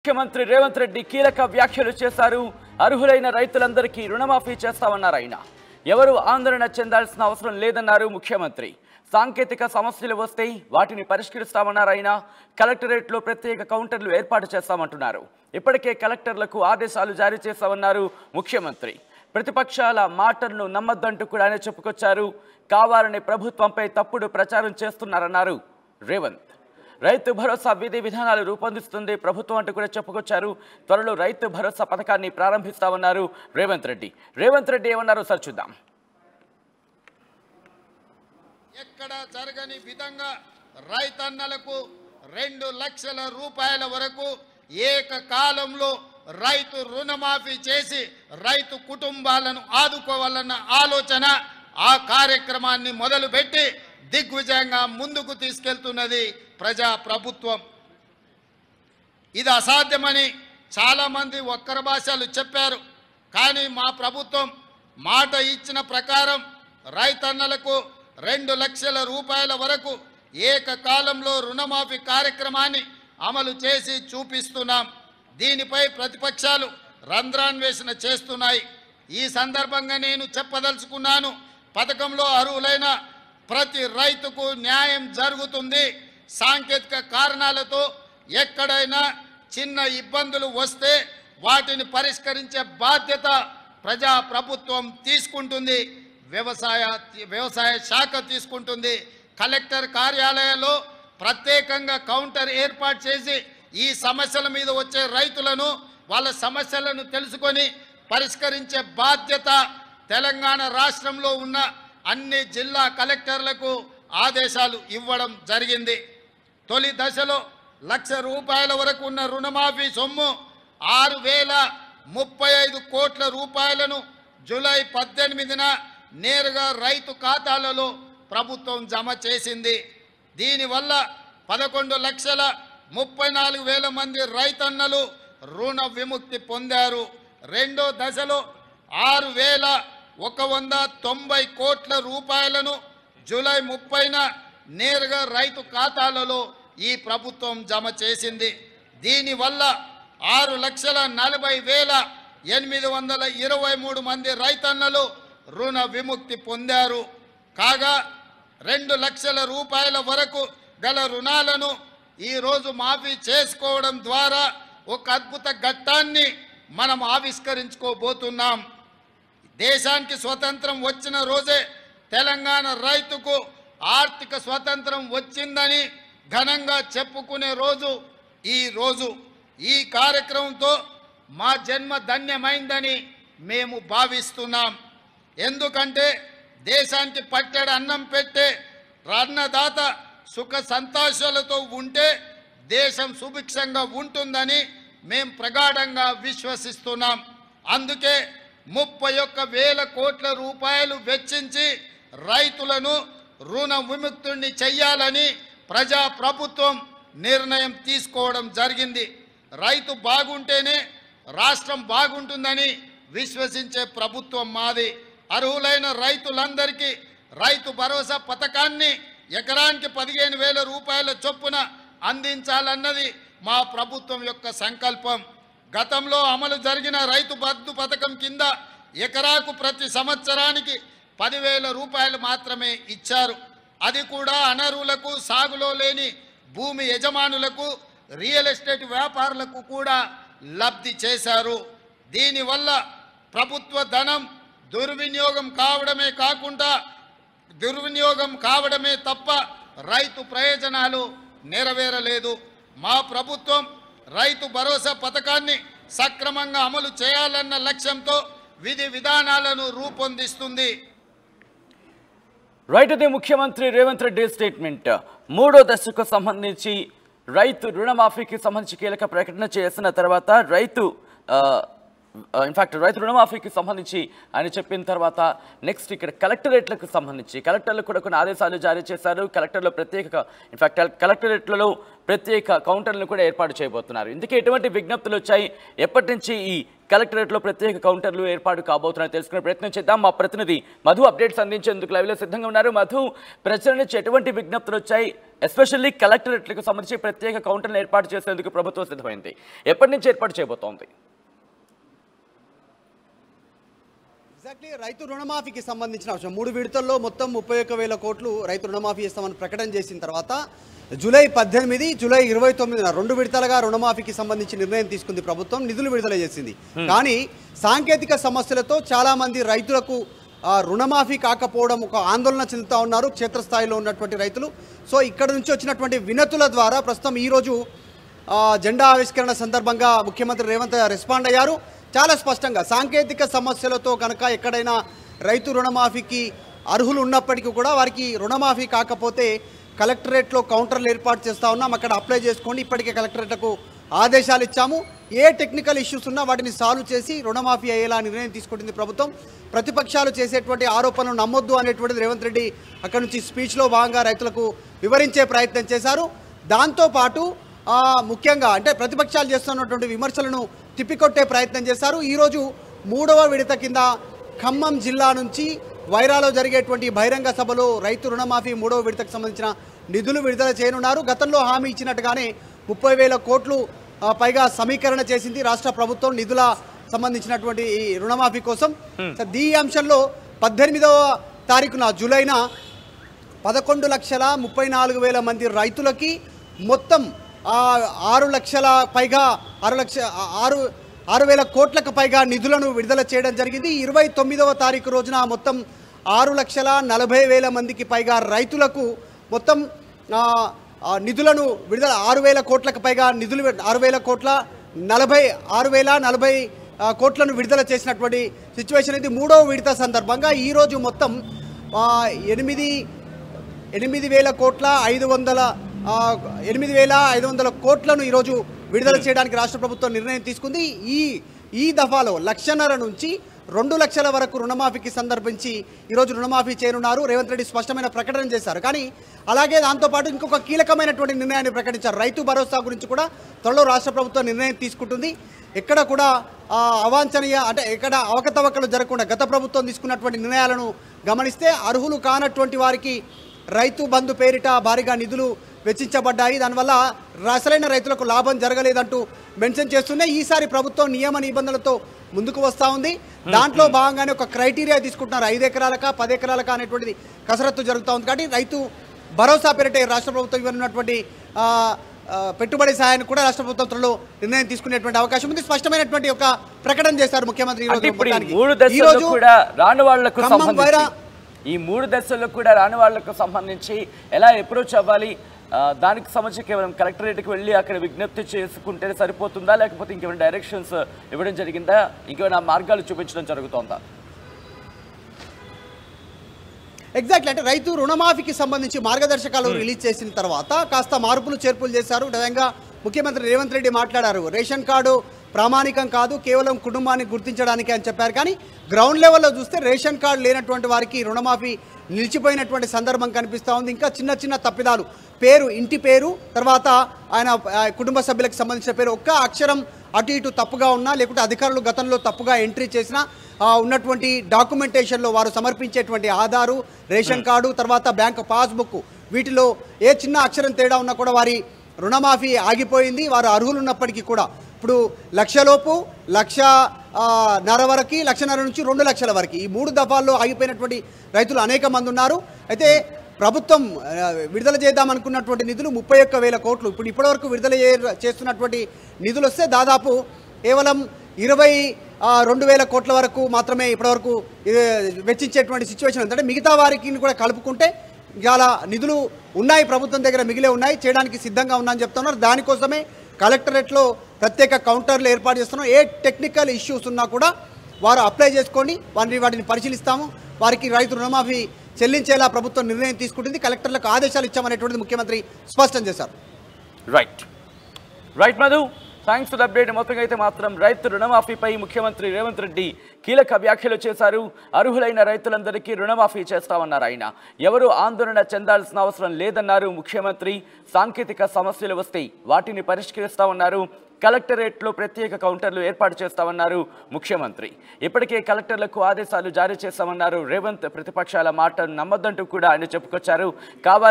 ముఖ్యమంత్రి రేవంత్ రెడ్డి కీలక వ్యాఖ్యలు చేశారు. అర్హులైన రైతులందరికీ రుణమాఫీ చేస్తామన్నారు ఆయన. ఎవరు ఆందోళన చెందాల్సిన అవసరం లేదన్నారు ముఖ్యమంత్రి. సాంకేతిక సమస్యలు వస్తే వాటిని పరిష్కరిస్తామన్నారు ఆయన. కలెక్టరేట్లో ప్రత్యేక కౌంటర్లు ఏర్పాటు చేస్తామంటున్నారు. ఇప్పటికే కలెక్టర్లకు ఆదేశాలు జారీ చేస్తామన్నారు ముఖ్యమంత్రి. ప్రతిపక్షాల మాటలను నమ్మద్దంటూ కూడా ఆయన చెప్పుకొచ్చారు. కావాలని ప్రభుత్వంపై తప్పుడు ప్రచారం చేస్తున్నారన్నారు రేవంత్. రైతు భరోసా విధి విధానాలు రూపొందిస్తుంది ప్రభుత్వం అంటూ కూడా చెప్పుకొచ్చారు. త్వరలో రైతు భరోసా పథకాన్ని ప్రారంభిస్తామన్నారు రేవంత్ రెడ్డి ఏమన్నారో సార్ చూద్దాం. ఎక్కడ జరగని విధంగా రైతన్నలకు 2 లక్షల రూపాయల వరకు ఏకకాలంలో రైతు రుణమాఫీ చేసి రైతు కుటుంబాలను ఆదుకోవాలన్న ఆలోచన ఆ కార్యక్రమాన్ని మొదలుపెట్టి దిగ్విజయంగా ముందుకు తీసుకెళ్తున్నది ప్రజా ప్రభుత్వం. ఇది అసాధ్యమని చాలామంది వక్ర భాషలు చెప్పారు. కానీ మా ప్రభుత్వం మాట ఇచ్చిన ప్రకారం రైతన్నలకు 2 లక్షల రూపాయల వరకు ఏకకాలంలో రుణమాఫీ కార్యక్రమాన్ని అమలు చేసి చూపిస్తున్నాం. దీనిపై ప్రతిపక్షాలు రంధ్రాన్వేషణ చేస్తున్నాయి. ఈ సందర్భంగా నేను చెప్పదలుచుకున్నాను, పథకంలో అర్హులైన ప్రతి రైతుకు న్యాయం జరుగుతుంది. సాంకేతిక కారణాలతో ఎక్కడైనా చిన్న ఇబ్బందులు వస్తే వాటిని పరిష్కరించే బాధ్యత ప్రజా ప్రభుత్వం తీసుకుంటుంది, వ్యవసాయ శాఖ తీసుకుంటుంది. కలెక్టర్ కార్యాలయంలో ప్రత్యేకంగా కౌంటర్ ఏర్పాటు చేసి ఈ సమస్యల మీద వచ్చే రైతులను వాళ్ళ సమస్యలను తెలుసుకొని పరిష్కరించే బాధ్యత తెలంగాణ రాష్ట్రంలో ఉన్న అన్ని జిల్లా కలెక్టర్లకు ఆదేశాలు ఇవ్వడం జరిగింది. తొలి దశలో 1 లక్ష రూపాయల వరకు ఉన్న రుణమాఫీ సొమ్ము 6,035 కోట్ల రూపాయలను జూలై 18న నేరుగా రైతు ఖాతాలలో ప్రభుత్వం జమ చేసింది. దీనివల్ల 11,34,000 మంది రైతన్నలు రుణ విముక్తి పొందారు. రెండో దశలో 6,190 కోట్ల రూపాయలను జూలై 30న నేరుగా రైతు ఖాతాలలో ఈ ప్రభుత్వం జమ చేసింది. దీనివల్ల 6,40,823 మంది రైతన్నలు రుణ విముక్తి పొందారు. కాగా 2 లక్షల రూపాయల వరకు గల రుణాలను ఈరోజు మాఫీ చేసుకోవడం ద్వారా ఒక అద్భుత ఘట్టాన్ని మనం ఆవిష్కరించుకోబోతున్నాం. దేశానికి స్వతంత్రం వచ్చిన రోజే తెలంగాణ రైతుకు ఆర్థిక స్వతంత్రం వచ్చిందని ఘనంగా చెప్పుకునే రోజు ఈ రోజు. ఈ కార్యక్రమంతో మా జన్మ ధన్యమైందని మేము భావిస్తున్నాం. ఎందుకంటే దేశానికి పట్టెడు అన్నం పెట్టే అన్నదాత సుఖ సంతోషాలతో ఉంటే దేశం సుభిక్షంగా ఉంటుందని మేము ప్రగాఢంగా విశ్వసిస్తున్నాం. అందుకే 31,000 కోట్ల రూపాయలు వెచ్చించి రైతులను రుణ విముక్తుల్ని చెయ్యాలని ప్రజా ప్రభుత్వం నిర్ణయం తీసుకోవడం జరిగింది. రైతు బాగుంటేనే రాష్ట్రం బాగుంటుందని విశ్వసించే ప్రభుత్వం మాది. అర్హులైన రైతులందరికీ రైతు భరోసా పథకాన్ని ఎకరానికి 15,000 రూపాయల చొప్పున అందించాలన్నది మా ప్రభుత్వం యొక్క సంకల్పం. గతంలో అమలు జరిగిన రైతు బంధు పథకం కింద ఎకరాకు ప్రతి సంవత్సరానికి 10,000 రూపాయలు మాత్రమే ఇచ్చారు. అది కూడా అనర్హులకు, సాగులో లేని భూమి యజమానులకు, రియల్ ఎస్టేట్ వ్యాపారులకు కూడా లబ్ధి చేశారు. దీనివల్ల ప్రభుత్వ ధనం దుర్వినియోగం కావడమే తప్ప రైతు ప్రయోజనాలు నెరవేరలేదు. మా ప్రభుత్వం రైతు భరోసా పథకాన్ని సక్రమంగా అమలు చేయాలన్న లక్ష్యంతో విధి విధానాలను రూపొందిస్తుంది. రైట్, అదే ముఖ్యమంత్రి రేవంత్ రెడ్డి స్టేట్మెంట్. 3వ దశకు సంబంధించి రైతు రుణమాఫీకి సంబంధించి కీలక ప్రకటన చేసిన తర్వాత ఇన్ఫాక్ట్ రైతు రుణమాఫీకి సంబంధించి ఆయన చెప్పిన తర్వాత నెక్స్ట్ ఇక్కడ కలెక్టరేట్లకు సంబంధించి కలెక్టర్లు కూడా కొన్ని ఆదేశాలు జారీ చేశారు. కలెక్టర్లో ప్రత్యేక ఇన్ఫాక్ట్ కలెక్టరేట్లలో ప్రత్యేక కౌంటర్లను కూడా ఏర్పాటు చేయబోతున్నారు. ఇందుకే ఎటువంటి విజ్ఞప్తులు వచ్చాయి, ఎప్పటి నుంచి ఈ కలెక్టరేట్లో ప్రత్యేక కౌంటర్లు ఏర్పాటు కాబోతున్నాయో తెలుసుకునే ప్రయత్నం చేద్దాం. మా ప్రతినిధి మధు అప్డేట్స్ అందించేందుకు లైవ్లో సిద్ధంగా ఉన్నారు. మధు, ప్రజల నుంచి ఎటువంటి విజ్ఞప్తులు వచ్చాయి, ఎస్పెషల్లీ కలెక్టరేట్లకు సంబంధించి ప్రత్యేక కౌంటర్లు ఏర్పాటు చేసేందుకు ప్రభుత్వం సిద్ధమైంది, ఎప్పటి నుంచి ఏర్పాటు చేయబోతోంది? ఎగ్జాక్ట్లీ రైతు రుణమాఫీకి సంబంధించిన అంశం 3 విడతల్లో మొత్తం 31,000 కోట్లు రైతు రుణమాఫీ చేస్తామని ప్రకటన చేసిన తర్వాత జూలై 18, జూలై 29 2 విడతలుగా రుణమాఫీకి సంబంధించి నిర్ణయం తీసుకుంది ప్రభుత్వం, నిధులు విడుదల చేసింది. కానీ సాంకేతిక సమస్యలతో చాలా మంది రైతులకు రుణమాఫీ కాకపోవడం ఒక ఆందోళన చెందుతూ ఉన్నారు క్షేత్రస్థాయిలో ఉన్నటువంటి రైతులు. సో ఇక్కడ నుంచి వచ్చినటువంటి వినతుల ద్వారా ప్రస్తుతం ఈరోజు జెండా ఆవిష్కరణ సందర్భంగా ముఖ్యమంత్రి రేవంత్ రెస్పాండ్ అయ్యారు. చాలా స్పష్టంగా సాంకేతిక సమస్యలతో కనుక ఎక్కడైనా రైతు రుణమాఫీకి అర్హులు ఉన్నప్పటికీ కూడా వారికి రుణమాఫీ కాకపోతే కలెక్టరేట్లో కౌంటర్లు ఏర్పాటు చేస్తూ ఉన్నాం, అక్కడ అప్లై చేసుకోండి. ఇప్పటికే కలెక్టరేట్లకు ఆదేశాలు ఇచ్చాము, ఏ టెక్నికల్ ఇష్యూస్ ఉన్నా వాటిని సాల్వ్ చేసి రుణమాఫీ అయ్యేలా నిర్ణయం తీసుకుంటుంది ప్రభుత్వం. ప్రతిపక్షాలు చేసేటువంటి ఆరోపణలు నమ్మొద్దు అనేటువంటిది రేవంత్ రెడ్డి అక్కడి నుంచి స్పీచ్లో భాగంగా రైతులకు వివరించే ప్రయత్నం చేశారు. దాంతోపాటు ముఖ్యంగా అంటే ప్రతిపక్షాలు చేస్తున్నటువంటి విమర్శలను తిప్పికొట్టే ప్రయత్నం చేశారు. ఈరోజు 3వ విడత కింద ఖమ్మం జిల్లా నుంచి వైరాలో జరిగేటువంటి బహిరంగ సభలో రైతు రుణమాఫీ 3వ విడతకు సంబంధించిన నిధులు విడుదల చేయనున్నారు. గతంలో హామీ ఇచ్చినట్టుగానే 30,000 కోట్లు పైగా సమీకరణ చేసింది రాష్ట్ర ప్రభుత్వం నిధుల సంబంధించినటువంటి ఈ రుణమాఫీ కోసం. ఈ అంశంలో 18వ తారీఖున జూలైన 11,34,000 మంది రైతులకి మొత్తం 6,000 కోట్లకు పైగా నిధులను విడుదల చేయడం జరిగింది. 29వ తారీఖు రోజున మొత్తం 6,40,000 మందికి పైగా రైతులకు మొత్తం నిధులను విడుదల 6,000 కోట్లకు పైగా నిధులు 6,040 కోట్లను విడుదల చేసినటువంటి సిచ్యువేషన్ ఇది. 3వ విడత సందర్భంగా ఈరోజు మొత్తం 8,500 కోట్లను ఈరోజు విడుదల చేయడానికి రాష్ట్ర ప్రభుత్వం నిర్ణయం తీసుకుంది. ఈ దఫాలో 1,50,000 నుంచి 2 లక్షల వరకు రుణమాఫీకి సందర్భించి ఈరోజు రుణమాఫీ చేయనున్నారు. రేవంత్ రెడ్డి స్పష్టమైన ప్రకటన చేశారు. కానీ అలాగే దాంతోపాటు ఇంకొక కీలకమైనటువంటి నిర్ణయాన్ని ప్రకటించారు. రైతు భరోసా గురించి కూడా త్వరలో రాష్ట్ర ప్రభుత్వం నిర్ణయం తీసుకుంటుంది. ఎక్కడ కూడా అవాంఛనీయ అంటే ఎక్కడ అవకతవకలు జరగకుండా గత ప్రభుత్వం తీసుకున్నటువంటి నిర్ణయాలను గమనిస్తే అర్హులు కానటువంటి వారికి రైతు బంధు పేరిట భారీగా నిధులు వెచ్చించబడ్డాయి. దానివల్ల అసలైన రైతులకు లాభం జరగలేదంటూ మెన్షన్ చేస్తున్నాయి. ఈసారి ప్రభుత్వం నియమ నిబంధనలతో ముందుకు వస్తూ ఉంది. దాంట్లో భాగంగానే ఒక క్రైటీరియా తీసుకుంటున్నారు. 5 ఎకరాలకా 10 ఎకరాలకా అనేటువంటిది కసరత్తు జరుగుతూ ఉంది. కాబట్టి రైతు భరోసా పేరిట రాష్ట్ర ప్రభుత్వం ఇవ్వనున్నటువంటి పెట్టుబడి సహాయాన్ని కూడా రాష్ట్ర ప్రభుత్వం త్వరలో నిర్ణయం తీసుకునేటువంటి అవకాశం ఉంది. స్పష్టమైనటువంటి ఒక ప్రకటన చేశారు ముఖ్యమంత్రి. ఈ 3 దశల్లో కూడా రాని వాళ్లకు సంబంధించి ఎలా అప్రోచ్ అవ్వాలి, దానికి సంబంధించి కేవలం కలెక్టరేట్కి వెళ్ళి అక్కడ విజ్ఞప్తి చేసుకుంటే సరిపోతుందా, లేకపోతే ఇంకేమైనా డైరెక్షన్స్ ఇవ్వడం జరిగిందా, ఇంకేమైనా మార్గాలు చూపించడం జరుగుతుందా? ఎగ్జాక్ట్లీ అంటే రైతు రుణమాఫీకి సంబంధించి మార్గదర్శకాలు రిలీజ్ చేసిన తర్వాత కాస్త మార్పులు చేర్పులు చేశారు. విధంగా ముఖ్యమంత్రి రేవంత్ రెడ్డి మాట్లాడారు. రేషన్ కార్డు ప్రామాణికం కాదు, కేవలం కుటుంబాన్ని గుర్తించడానికి అని చెప్పారు. కానీ గ్రౌండ్ లెవెల్లో చూస్తే రేషన్ కార్డు లేనటువంటి వారికి రుణమాఫీ నిలిచిపోయినటువంటి సందర్భం కనిపిస్తూ ఉంది. ఇంకా చిన్న చిన్న తప్పిదాలు, పేరు, ఇంటి పేరు, తర్వాత ఆయన కుటుంబ సభ్యులకు సంబంధించిన పేరు ఒక్క అక్షరం అటు ఇటు తప్పుగా ఉన్నా, లేకుంటే అధికారులు గతంలో తప్పుగా ఎంట్రీ చేసినా ఉన్నటువంటి డాక్యుమెంటేషన్లో వారు సమర్పించేటువంటి ఆధారు, రేషన్ కార్డు, తర్వాత బ్యాంక్ పాస్బుక్, వీటిలో ఏ చిన్న అక్షరం తేడా ఉన్నా కూడా వారి రుణమాఫీ ఆగిపోయింది. వారు అర్హులు ఉన్నప్పటికీ కూడా ఇప్పుడు 1,00,000 లోపు 1,50,000 వరకు, 1,50,000 నుంచి 2 లక్షల వరకు ఈ 3 దఫాల్లో ఆగిపోయినటువంటి రైతులు అనేక మంది ఉన్నారు. అయితే ప్రభుత్వం విడుదల చేద్దామనుకున్నటువంటి నిధులు 31,000 కోట్లు. ఇప్పటివరకు విడుదల చేస్తున్నటువంటి నిధులు వస్తే దాదాపు కేవలం 22,000 కోట్ల వరకు మాత్రమే ఇప్పటివరకు వెచ్చించేటువంటి సిచ్యువేషన్ ఉంది. అంటే మిగతా వారికి కూడా కలుపుకుంటే చాలా నిధులు ఉన్నాయి, ప్రభుత్వం దగ్గర మిగిలే ఉన్నాయి, చేయడానికి సిద్ధంగా ఉన్నాయని చెప్తున్నారు. దానికోసమే కలెక్టరేట్లో ప్రత్యేక కౌంటర్లు ఏర్పాటు చేస్తున్నాం. ఏ టెక్నికల్ ఇష్యూస్ ఉన్నా కూడా వారు అప్లై చేసుకోండి, వాటిని పరిశీలిస్తాము. వారికి రైతు రుణమాఫీ చెల్లించేలా ప్రభుత్వం నిర్ణయం తీసుకుంటుంది. కలెక్టర్లకు ఆదేశాలు ఇచ్చామనేటువంటిది ముఖ్యమంత్రి స్పష్టం చేశారు. Right Madhu. Thanks for update. మొత్తంగా అయితే మాత్రం రైతు రుణమాఫీపై ముఖ్యమంత్రి రేవంత్ రెడ్డి కీలక వ్యాఖ్యలు చేశారు. అర్హులైన రైతులందరికీ రుణమాఫీ చేస్తామన్నారు ఆయన. ఎవరు ఆందోళన చెందాల్సిన అవసరం లేదన్నారు ముఖ్యమంత్రి. సాంకేతిక సమస్యలు వస్తే వాటిని పరిష్కరిస్తామన్నారు. కలెక్టరేట్లో ప్రత్యేక కౌంటర్లు ఏర్పాటు చేస్తామన్నారు ముఖ్యమంత్రి. ఇప్పటికే కలెక్టర్లకు ఆదేశాలు జారీ చేస్తామన్నారు రేవంత్. ప్రతిపక్షాల మాట నమ్మొద్దంటూ కూడా ఆయన చెప్పుకొచ్చారు. కావాలి